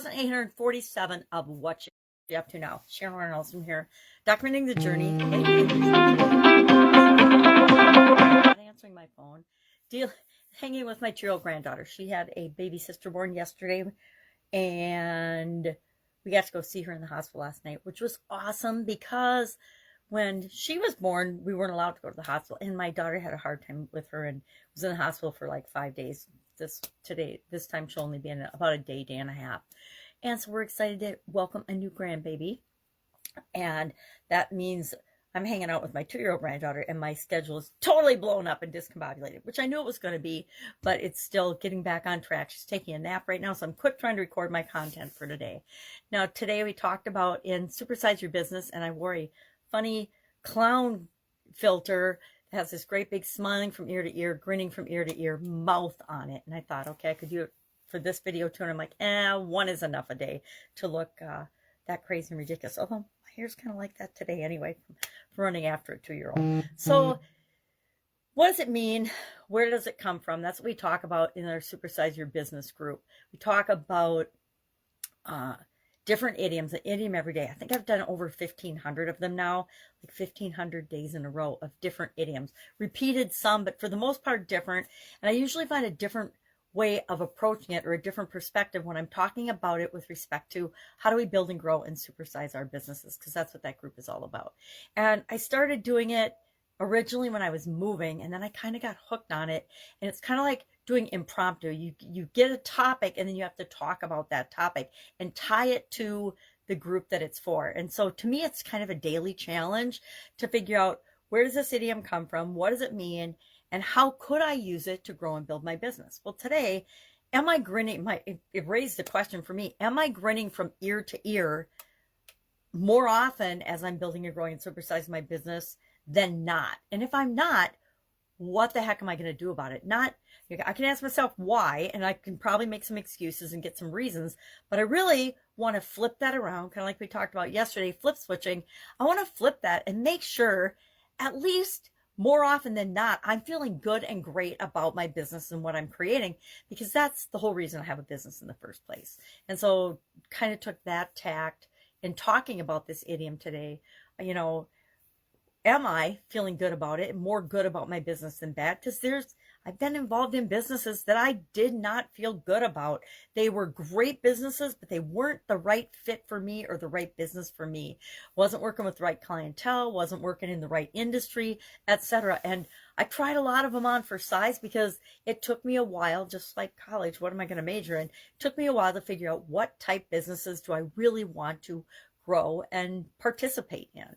2847 of what you're up to now. Horne-Ellstrom here, documenting the journey. Not answering my phone. Hanging with my 2-year-old granddaughter. She had a baby sister born yesterday, and we got to go see her in the hospital last night, which was awesome because when she was born, we weren't allowed to go to the hospital, and my daughter had a hard time with her and was in the hospital for like 5 days. This time she'll only be in about a day and a half. And so we're excited to welcome a new grandbaby. And that means I'm hanging out with my 2-year-old granddaughter, and my schedule is totally blown up and discombobulated, which I knew it was going to be, but it's still getting back on track. She's taking a nap right now, so I'm quick trying to record my content for today. Now, today we talked about in Supersize Your Business, and I wore a funny clown filter that has this great big smiling from ear to ear, grinning from ear to ear mouth on it. And I thought, okay, I could do it for this video too. And I'm like, one is enough a day to look that crazy and ridiculous. Although my hair's kind of like that today anyway, from running after a 2-year-old. So what does it mean? Where does it come from? That's what we talk about in our Supersize Your Business group. We talk about different idioms, an idiom every day. I think I've done over 1,500 of them now, like 1,500 days in a row of different idioms. Repeated some, but for the most part different. And I usually find a different way of approaching it or a different perspective when I'm talking about it with respect to how do we build and grow and supersize our businesses, because that's what that group is all about. And I started doing it originally when I was moving, and then I kind of got hooked on it. And it's kind of like doing impromptu. You get a topic, and then you have to talk about that topic and tie it to the group that it's for. And so to me, it's kind of a daily challenge to figure out, where does this idiom come from? What does it mean? And how could I use it to grow and build my business? Well, today, am I grinning? It raised the question for me. Am I grinning from ear to ear more often as I'm building and growing and supersizing my business than not? And if I'm not, what the heck am I going to do about it? I can ask myself why, and I can probably make some excuses and get some reasons, but I really want to flip that around, kind of like we talked about yesterday, flip switching. I want to flip that and make sure, at least more often than not, I'm feeling good and great about my business and what I'm creating, because that's the whole reason I have a business in the first place. And so kind of took that tact in talking about this idiom today. Am I feeling good about it, more good about my business than bad? Because I've been involved in businesses that I did not feel good about. They were great businesses, but they weren't the right fit for me or the right business for me. Wasn't working with the right clientele, wasn't working in the right industry, etc. And I tried a lot of them on for size because it took me a while, just like college, what am I going to major in? It took me a while to figure out what type businesses do I really want to grow and participate in.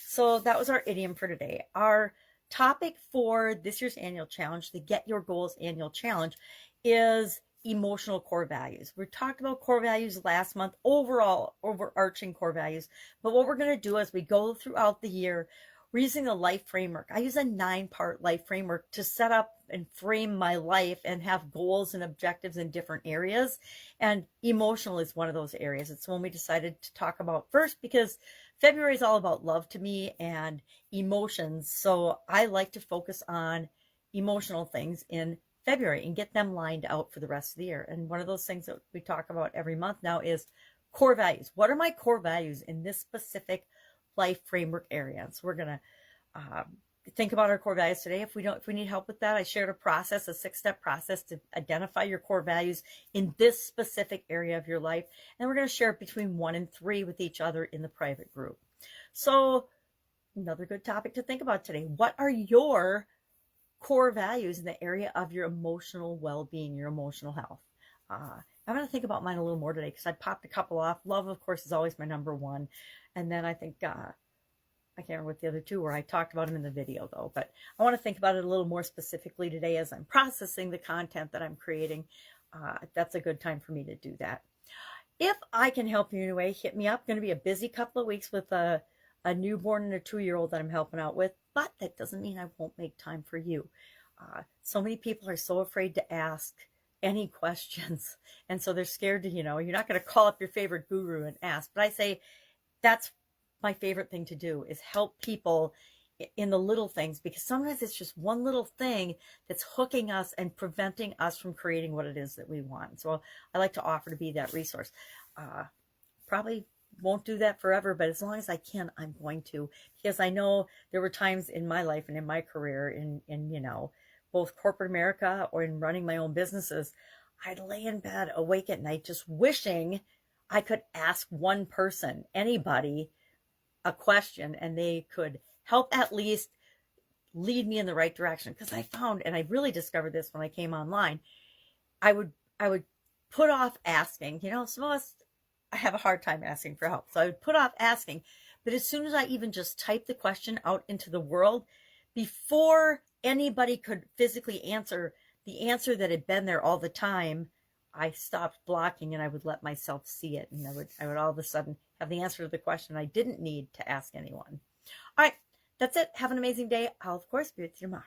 So that was our idiom for today. Our topic for this year's annual challenge, the Get Your Goals annual challenge, is emotional core values. We talked about core values last month, overall overarching core values. But what we're going to do as we go throughout the year, we're using the life framework. I use a 9-part life framework to set up and frame my life and have goals and objectives in different areas. And emotional is one of those areas. It's one we decided to talk about first because February is all about love to me and emotions. So I like to focus on emotional things in February and get them lined out for the rest of the year. And one of those things that we talk about every month now is core values. What are my core values in this specific life framework area? And so we're going to think about our core values today. If we need help with that, I shared a 6-step process to identify your core values in this specific area of your life. And we're going to share it between 1 and 3 with each other in the private group. So another good topic to think about today. What are your core values in the area of your emotional well-being, your emotional health? I'm going to think about mine a little more today because I popped a couple off. Love, of course, is always my number one. And then I think, I can't remember what the other two were. I talked about them in the video though, but I want to think about it a little more specifically today as I'm processing the content that I'm creating. That's a good time for me to do that. If I can help you in a way, hit me up. Going to be a busy couple of weeks with a newborn and a 2-year-old that I'm helping out with, but that doesn't mean I won't make time for you. So many people are so afraid to ask any questions. And so they're scared to, you're not going to call up your favorite guru and ask, but I say that's my favorite thing to do, is help people in the little things, because sometimes it's just one little thing that's hooking us and preventing us from creating what it is that we want. So I like to offer to be that resource. Probably won't do that forever, but as long as I can, I'm going to, because I know there were times in my life and in my career in you know, both corporate America or in running my own businesses, I'd lay in bed awake at night just wishing I could ask one person, anybody, a question, and they could help at least lead me in the right direction. Because I found, and I really discovered this when I came online, I would put off asking. You know, some of us have a hard time asking for help, so I would put off asking. But as soon as I even just typed the question out into the world, before anybody could physically answer the answer that had been there all the time, I stopped blocking and I would let myself see it, and I would all of a sudden have the answer to the question I didn't need to ask anyone. All right, that's it. Have an amazing day. I'll of course be with you tomorrow.